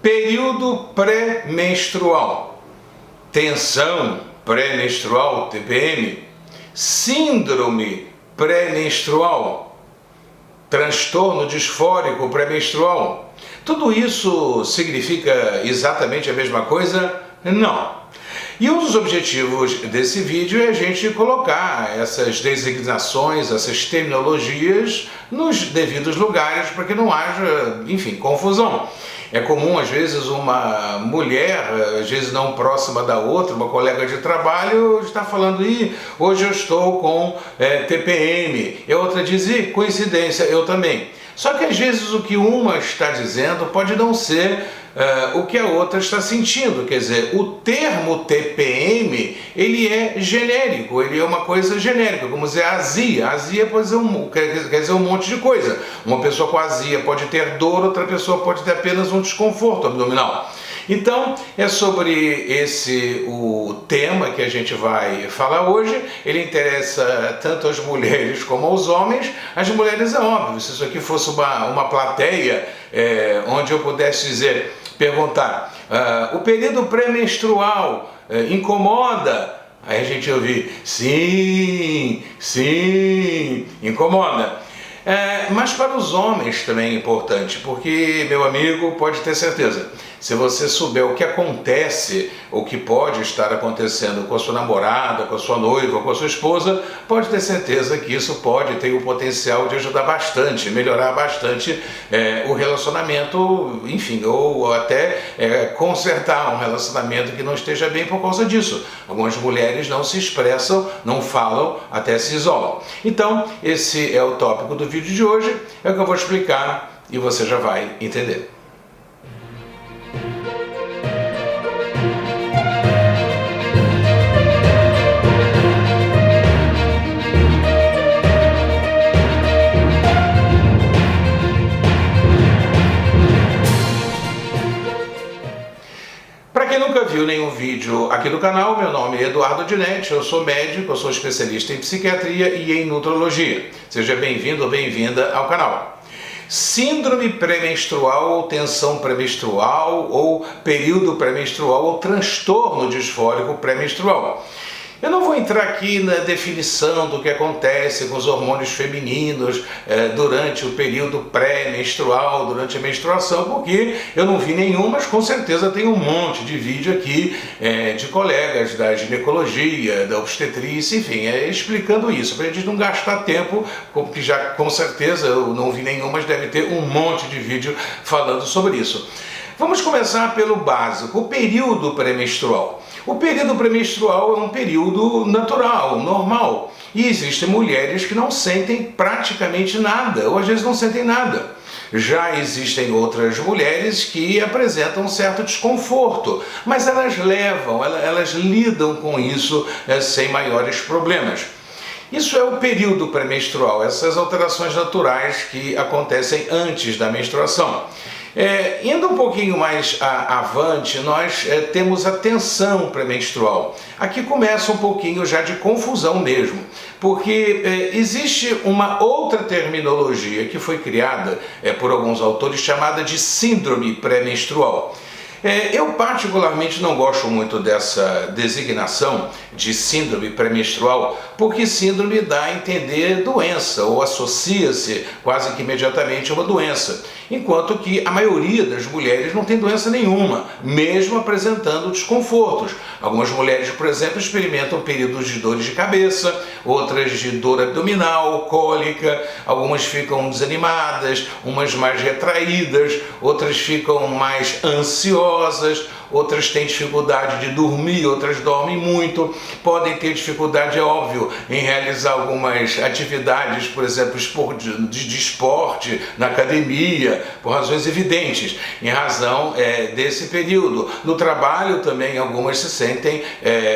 Período pré-menstrual, tensão pré-menstrual, TPM, síndrome pré-menstrual, transtorno disfórico pré-menstrual. Tudo isso significa exatamente a mesma coisa? Não. E um dos objetivos desse vídeo é a gente colocar essas designações, essas terminologias nos devidos lugares para que não haja, enfim, confusão. É comum, às vezes, uma mulher, às vezes não próxima da outra, uma colega de trabalho, está falando, hoje eu estou com TPM. E a outra diz, coincidência, eu também. Só que às vezes o que uma está dizendo pode não ser o que a outra está sentindo. Quer dizer, o termo TPM, ele é genérico, ele é uma coisa genérica, como dizer azia. Azia pode dizer quer dizer um monte de coisa. Uma pessoa com azia pode ter dor, outra pessoa pode ter apenas um desconforto abdominal. Então, é sobre o tema que a gente vai falar hoje. Ele interessa tanto às mulheres como aos homens. As mulheres é óbvio, se isso aqui fosse uma plateia onde eu pudesse perguntar, o período pré-menstrual incomoda? Aí a gente ouvir, sim, incomoda. Mas para os homens também é importante, porque, meu amigo, pode ter certeza, se você souber o que acontece, o que pode estar acontecendo com a sua namorada, com a sua noiva, com a sua esposa, pode ter certeza que isso pode ter o potencial de ajudar bastante, melhorar bastante o relacionamento, enfim, ou até consertar um relacionamento que não esteja bem por causa disso. Algumas mulheres não se expressam, não falam, até se isolam. Então, esse é o tópico do vídeo de hoje, é o que eu vou explicar e você já vai entender. Para quem nunca viu nenhum vídeo aqui do canal, meu nome é Eduardo Dinetti, eu sou médico, eu sou especialista em psiquiatria e em nutrologia. Seja bem-vindo ou bem-vinda ao canal. Síndrome pré-menstrual ou tensão pré-menstrual ou período pré-menstrual ou transtorno disfórico pré-menstrual. Eu não vou entrar aqui na definição do que acontece com os hormônios femininos durante o período pré-menstrual, durante a menstruação, porque eu não vi nenhum, mas com certeza tem um monte de vídeo aqui de colegas da ginecologia, da obstetrícia, enfim, explicando isso, para a gente não gastar tempo, porque já com certeza eu não vi nenhum, mas deve ter um monte de vídeo falando sobre isso. Vamos começar pelo básico, o período pré-menstrual. O período pré-menstrual é um período natural, normal. E existem mulheres que não sentem praticamente nada, ou às vezes não sentem nada. Já existem outras mulheres que apresentam um certo desconforto, mas elas elas lidam com isso sem maiores problemas. Isso é o período pré-menstrual, essas alterações naturais que acontecem antes da menstruação. Indo um pouquinho mais avante, nós temos a tensão pré-menstrual. Aqui começa um pouquinho já de confusão mesmo, porque existe uma outra terminologia que foi criada por alguns autores chamada de síndrome pré-menstrual. Eu particularmente não gosto muito dessa designação de síndrome pré-menstrual, porque síndrome dá a entender doença, ou associa-se quase que imediatamente a uma doença, enquanto que a maioria das mulheres não tem doença nenhuma, mesmo apresentando desconfortos. Algumas mulheres, por exemplo, experimentam períodos de dores de cabeça, outras de dor abdominal, cólica, algumas ficam desanimadas, umas mais retraídas, outras ficam mais ansiosas, outras têm dificuldade de dormir, outras dormem muito, podem ter dificuldade, é óbvio, em realizar algumas atividades, por exemplo, de esporte na academia, por razões evidentes, em razão desse período. No trabalho também algumas se sentem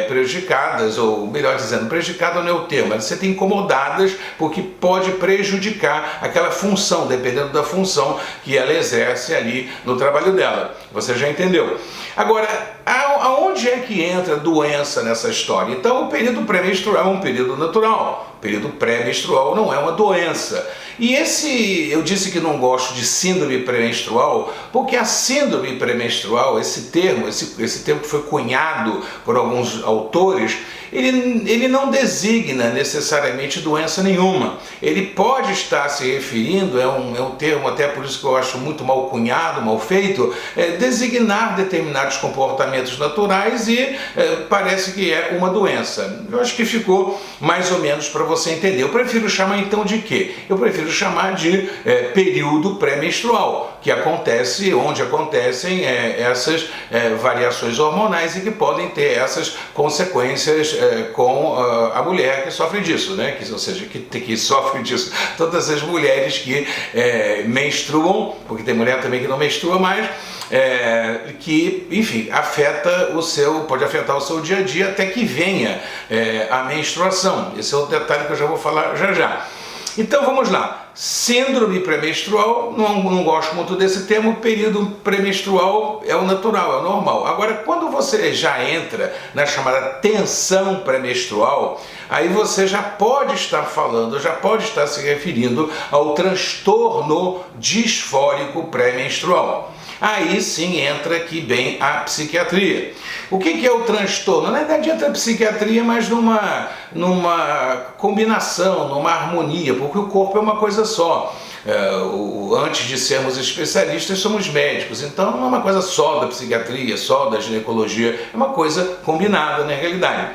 prejudicadas, ou melhor dizendo, prejudicada não é o termo, mas se sentem incomodadas porque pode prejudicar aquela função, dependendo da função que ela exerce ali no trabalho dela. Você já entendeu? Agora, aonde é que entra doença nessa história? Então, o período pré-menstrual é um período natural. O período pré-menstrual não é uma doença. E eu disse que não gosto de síndrome pré-menstrual, porque a síndrome pré-menstrual, esse termo que foi cunhado por alguns autores, ele não designa necessariamente doença nenhuma. Ele pode estar se referindo, é um termo até por isso que eu acho muito mal cunhado, mal feito, designar determinados comportamentos naturais e parece que é uma doença. Eu acho que ficou mais ou menos para você entender. Eu prefiro chamar então de quê? Eu prefiro chamar de período pré-menstrual, que acontece, onde acontecem essas variações hormonais e que podem ter essas consequências com a mulher que sofre disso, né? Ou seja, que sofre disso. Todas as mulheres que menstruam, porque tem mulher também que não menstrua mais, que, enfim, pode afetar o seu dia a dia até que venha a menstruação. Esse é o detalhe que eu já vou falar já já. Então vamos lá, síndrome pré-menstrual, não gosto muito desse termo, período pré-menstrual é o natural, é o normal. Agora, quando você já entra na chamada tensão pré-menstrual, aí você já pode estar falando, já pode estar se referindo ao transtorno disfórico pré-menstrual. Aí sim entra aqui bem a psiquiatria. O que é o transtorno? Na verdade entra a psiquiatria, mas numa combinação, numa harmonia, porque o corpo é uma coisa só. Antes de sermos especialistas, somos médicos, então não é uma coisa só da psiquiatria, só da ginecologia, é uma coisa combinada na realidade.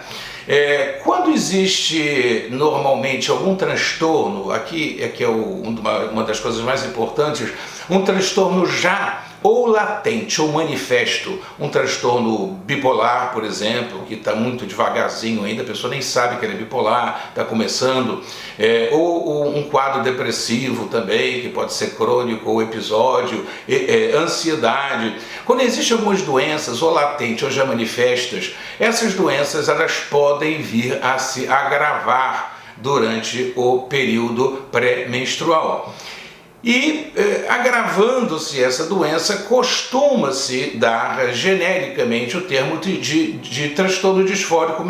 Quando existe normalmente algum transtorno, aqui é uma das coisas mais importantes, um transtorno já ou latente ou manifesto, um transtorno bipolar, por exemplo, que está muito devagarzinho ainda, a pessoa nem sabe que ele é bipolar, está começando, ou um quadro depressivo também, que pode ser crônico ou episódio, ansiedade. Quando existem algumas doenças, ou latentes ou já manifestas, essas doenças elas podem vir a se agravar durante o período pré-menstrual. E agravando-se essa doença, costuma-se dar genericamente o termo de transtorno disfórico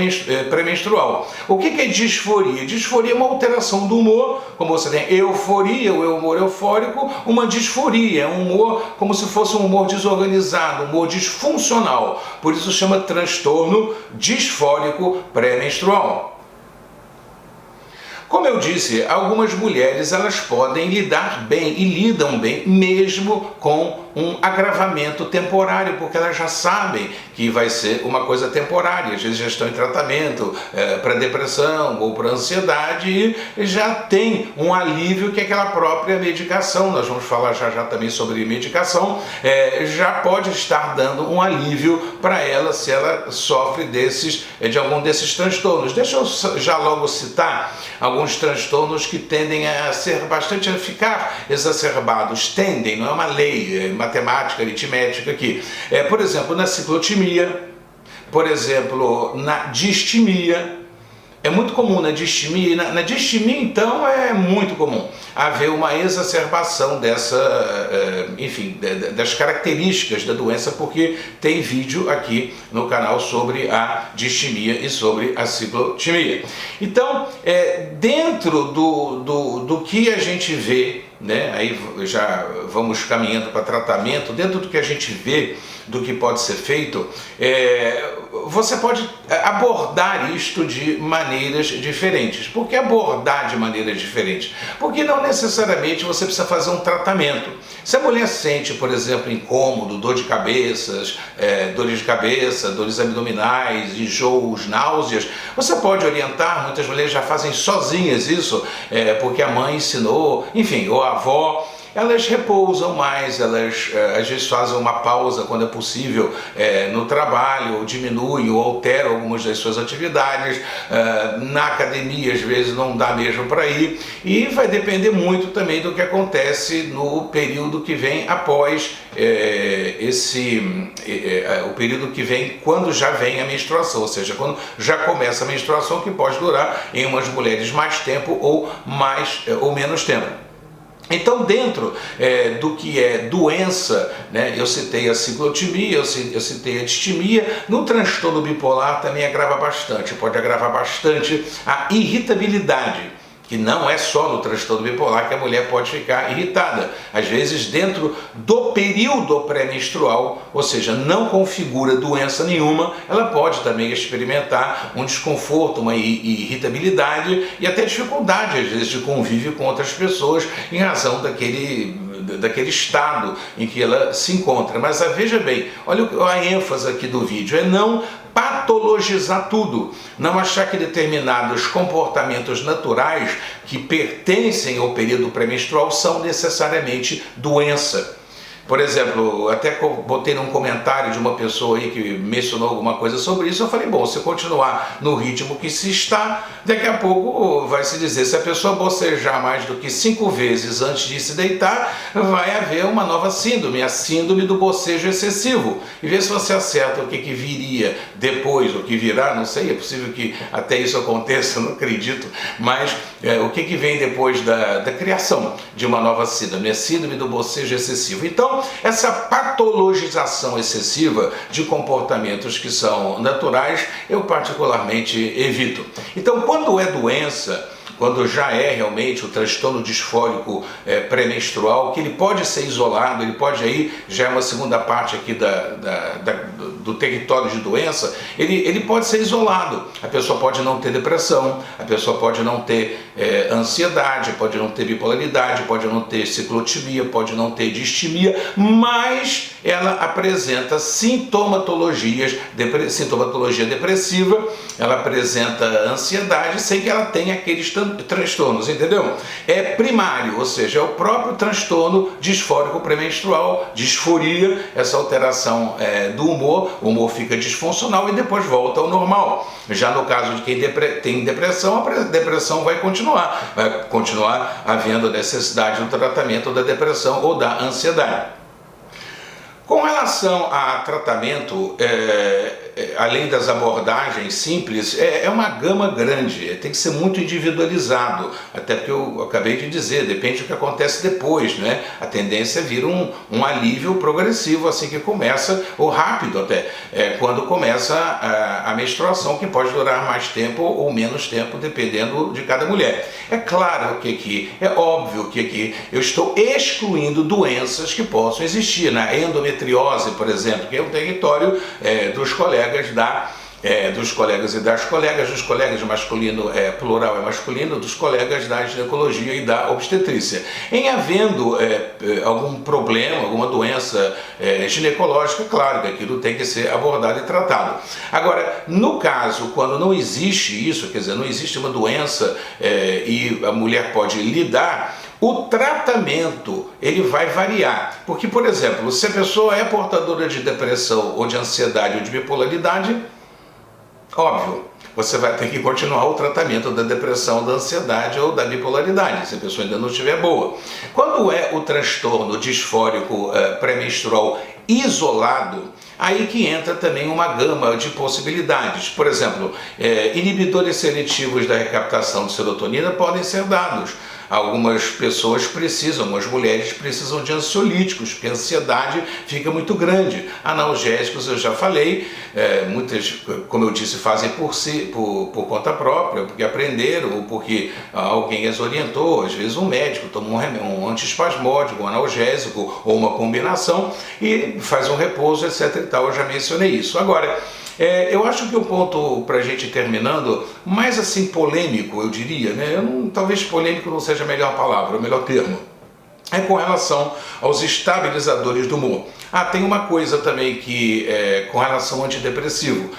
pré-menstrual. O que é disforia? Disforia é uma alteração do humor, como você tem euforia, o humor eufórico, uma disforia, um humor como se fosse um humor desorganizado, um humor disfuncional. Por isso chama transtorno disfórico pré-menstrual. Como eu disse, algumas mulheres elas podem lidar bem e lidam bem mesmo com um agravamento temporário, porque elas já sabem que vai ser uma coisa temporária, às vezes já estão em tratamento para depressão ou para ansiedade e já tem um alívio que é aquela própria medicação, nós vamos falar já também sobre medicação, já pode estar dando um alívio para ela se ela sofre de algum desses transtornos. Deixa eu já logo citar alguns transtornos que tendem a ficar exacerbados, tendem, não é uma lei, matemática, aritmética aqui. Por exemplo, na ciclotimia, por exemplo, na distimia, é muito comum na distimia, na distimia então é muito comum haver uma exacerbação das características da doença, porque tem vídeo aqui no canal sobre a distimia e sobre a ciclotimia. Então, dentro do que a gente vê, né, aí já vamos caminhando para tratamento, dentro do que a gente vê, do que pode ser feito, você pode abordar isto de maneiras diferentes. Por que abordar de maneiras diferentes? Porque não necessariamente você precisa fazer um tratamento. Se a mulher sente, por exemplo, incômodo, dores de cabeça, dores abdominais, enjoos, náuseas, você pode orientar, muitas mulheres já fazem sozinhas isso, porque a mãe ensinou, enfim, ou a avó. Elas repousam mais, elas às vezes fazem uma pausa quando é possível no trabalho, ou diminuem ou alteram algumas das suas atividades. Na academia às vezes não dá mesmo para ir, e vai depender muito também do que acontece no período que vem após o período que vem quando já vem a menstruação, ou seja, quando já começa a menstruação, que pode durar em umas mulheres mais tempo ou menos tempo. Então, dentro do que é doença, né, eu citei a ciclotimia, eu citei a distimia, no transtorno bipolar também agrava bastante, pode agravar bastante a irritabilidade, que não é só no transtorno bipolar que a mulher pode ficar irritada. Às vezes dentro do período pré-menstrual, ou seja, não configura doença nenhuma, ela pode também experimentar um desconforto, uma irritabilidade e até dificuldade, às vezes, de convívio com outras pessoas em razão daquele estado em que ela se encontra. Mas veja bem, olha a ênfase aqui do vídeo, é não patologizar tudo, não achar que determinados comportamentos naturais que pertencem ao período pré-menstrual são necessariamente doença. Por exemplo, até botei num comentário de uma pessoa aí que mencionou alguma coisa sobre isso, eu falei, bom, se continuar no ritmo que se está, daqui a pouco vai se dizer, se a pessoa bocejar mais do que 5 vezes antes de se deitar, vai haver uma nova síndrome, a síndrome do bocejo excessivo. E vê se você acerta o que viria depois, o que virá, não sei, é possível que até isso aconteça, não acredito, mas o que vem depois da criação de uma nova síndrome, a síndrome do bocejo excessivo. Então, essa patologização excessiva de comportamentos que são naturais, eu particularmente evito. Então, quando é doença, quando já é realmente o transtorno disfórico pré-menstrual, que ele pode ser isolado, ele pode aí, já é uma segunda parte aqui do território de doença, ele pode ser isolado. A pessoa pode não ter depressão, a pessoa pode não ter ansiedade, pode não ter bipolaridade, pode não ter ciclotimia, pode não ter distimia, mas ela apresenta sintomatologia depressiva, ela apresenta ansiedade sem que ela tenha aqueles transtornos, entendeu? É primário, ou seja, é o próprio transtorno disfórico pré-menstrual, disforia, essa alteração do humor, o humor fica disfuncional e depois volta ao normal. Já no caso de quem tem depressão, a depressão vai continuar havendo necessidade do tratamento da depressão ou da ansiedade. Com relação a tratamento, além das abordagens simples, é uma gama grande, tem que ser muito individualizado, até porque eu acabei de dizer, depende do que acontece depois, né? A tendência é vir um alívio progressivo assim que começa, ou rápido até, quando começa a menstruação, que pode durar mais tempo ou menos tempo, dependendo de cada mulher. É claro que é óbvio que eu estou excluindo doenças que possam existir, na endometriose, por exemplo, que é o território dos colegas dos colegas e das colegas, dos colegas masculino plural é masculino, dos colegas da ginecologia e da obstetrícia. Em havendo algum problema, alguma doença ginecológica, claro que aquilo tem que ser abordado e tratado. Agora, no caso, quando não existe isso, quer dizer, não existe uma doença e a mulher pode lidar, o tratamento ele vai variar, porque, por exemplo, se a pessoa é portadora de depressão ou de ansiedade ou de bipolaridade, óbvio, você vai ter que continuar o tratamento da depressão, da ansiedade ou da bipolaridade, se a pessoa ainda não estiver boa. Quando é o transtorno disfórico pré-menstrual isolado, aí que entra também uma gama de possibilidades. Por exemplo, inibidores seletivos da recaptação de serotonina podem ser dados. Algumas pessoas precisam, algumas mulheres precisam de ansiolíticos, porque a ansiedade fica muito grande. Analgésicos, eu já falei, muitas, como eu disse, fazem por conta própria, porque aprenderam, ou porque alguém as orientou, às vezes um médico toma um antiespasmódico, um analgésico, ou uma combinação, e faz um repouso, etc. e tal, eu já mencionei isso. Agora, eu acho que o ponto, para a gente terminando, mais assim polêmico, eu diria, né? Talvez polêmico não seja a melhor palavra, o melhor termo, é com relação aos estabilizadores do humor. Tem uma coisa também que, com relação ao antidepressivo,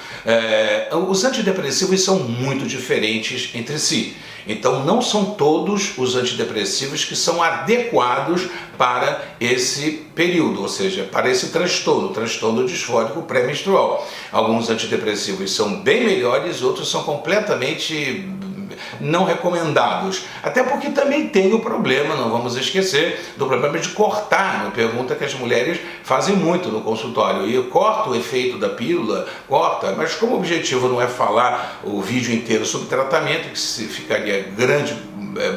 os antidepressivos são muito diferentes entre si. Então não são todos os antidepressivos que são adequados para esse período, ou seja, para esse transtorno disfórico pré-menstrual. Alguns antidepressivos são bem melhores, outros são completamente não recomendados, até porque também tem o problema, não vamos esquecer, do problema de cortar, uma pergunta que as mulheres fazem muito no consultório, e corta o efeito da pílula, corta, mas como o objetivo não é falar o vídeo inteiro sobre tratamento, que ficaria grande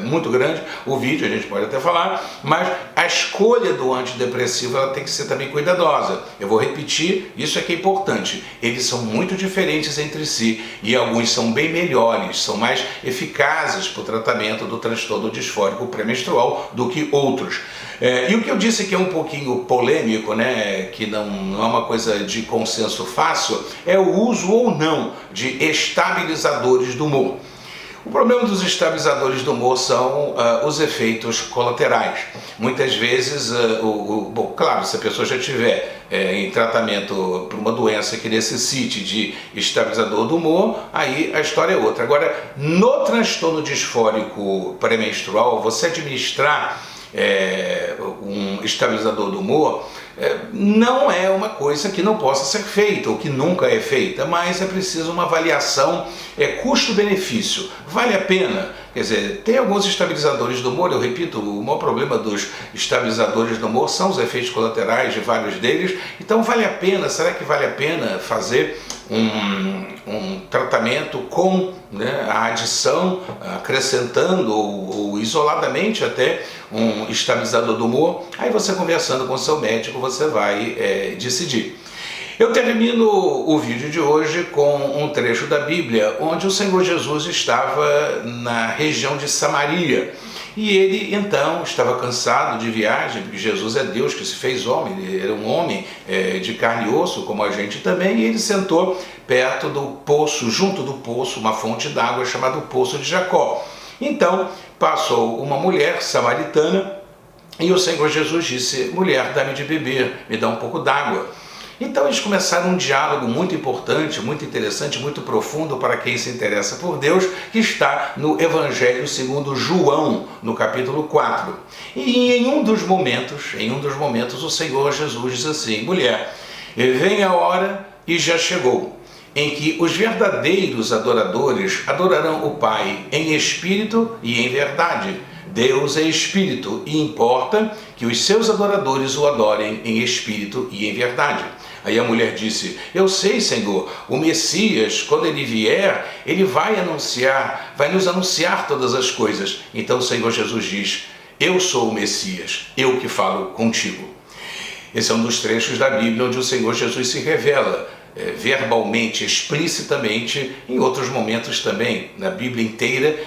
muito grande o vídeo, a gente pode até falar, mas a escolha do antidepressivo ela tem que ser também cuidadosa. Eu vou repetir, isso é que é importante. Eles são muito diferentes entre si e alguns são bem melhores, são mais eficazes para o tratamento do transtorno disfórico pré-menstrual do que outros. E o que eu disse que é um pouquinho polêmico, né, que não é uma coisa de consenso fácil, é o uso ou não de estabilizadores do humor. O problema dos estabilizadores do humor são os efeitos colaterais. Muitas vezes, bom, claro, se a pessoa já tiver em tratamento por uma doença que necessite de estabilizador do humor, aí a história é outra. Agora, no transtorno disfórico pré-menstrual, você administrar um estabilizador do humor não é uma coisa que não possa ser feita ou que nunca é feita, mas é preciso uma avaliação custo-benefício. Vale a pena? Quer dizer, tem alguns estabilizadores do humor, eu repito, o maior problema dos estabilizadores do humor são os efeitos colaterais de vários deles, então vale a pena, será que vale a pena fazer um tratamento com a adição, acrescentando ou isoladamente até um estabilizador do humor? Aí você conversando com o seu médico, você vai decidir. Eu termino o vídeo de hoje com um trecho da Bíblia, onde o Senhor Jesus estava na região de Samaria. E ele, então, estava cansado de viagem, porque Jesus é Deus que se fez homem, ele era um homem de carne e osso, como a gente também, e ele sentou perto do poço, junto do poço, uma fonte d'água chamada Poço de Jacó. Então, passou uma mulher samaritana, e o Senhor Jesus disse: mulher, dá-me de beber, me dá um pouco d'água. Então eles começaram um diálogo muito importante, muito interessante, muito profundo para quem se interessa por Deus, que está no Evangelho segundo João, no capítulo 4. E em um dos momentos o Senhor Jesus diz assim: mulher, vem a hora e já chegou, em que os verdadeiros adoradores adorarão o Pai em espírito e em verdade. Deus é espírito e importa que os seus adoradores o adorem em espírito e em verdade. Aí a mulher disse: eu sei, Senhor, o Messias, quando ele vier, ele vai nos anunciar todas as coisas. Então o Senhor Jesus diz: eu sou o Messias, eu que falo contigo. Esse é um dos trechos da Bíblia onde o Senhor Jesus se revela verbalmente, explicitamente. Em outros momentos também, na Bíblia inteira,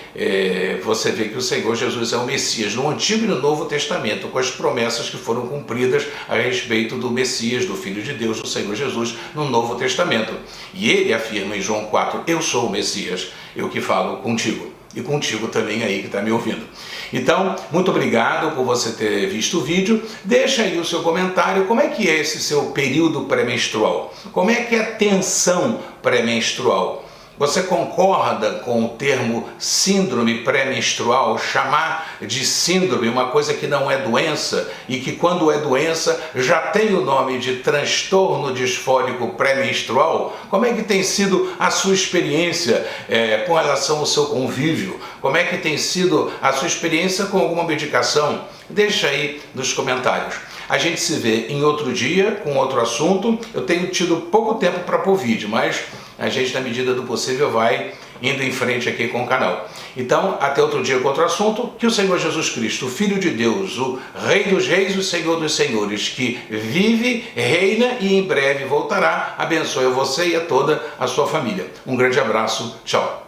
você vê que o Senhor Jesus é o Messias, no Antigo e no Novo Testamento, com as promessas que foram cumpridas a respeito do Messias, do Filho de Deus, o Senhor Jesus, no Novo Testamento. E ele afirma em João 4, eu sou o Messias, eu que falo contigo. E contigo também aí que está me ouvindo. Então, muito obrigado por você ter visto o vídeo. Deixa aí o seu comentário. Como é que é esse seu período pré-menstrual? Como é que é a tensão pré-menstrual? Você concorda com o termo síndrome pré-menstrual, chamar de síndrome uma coisa que não é doença e que quando é doença já tem o nome de transtorno disfórico pré-menstrual? Como é que tem sido a sua experiência com relação ao seu convívio? Como é que tem sido a sua experiência com alguma medicação? Deixa aí nos comentários. A gente se vê em outro dia com outro assunto. Eu tenho tido pouco tempo para pôr vídeo, mas a gente, na medida do possível, vai indo em frente aqui com o canal. Então, até outro dia com outro assunto. Que o Senhor Jesus Cristo, o Filho de Deus, o Rei dos Reis, o Senhor dos Senhores, que vive, reina e em breve voltará, abençoe a você e a toda a sua família. Um grande abraço. Tchau.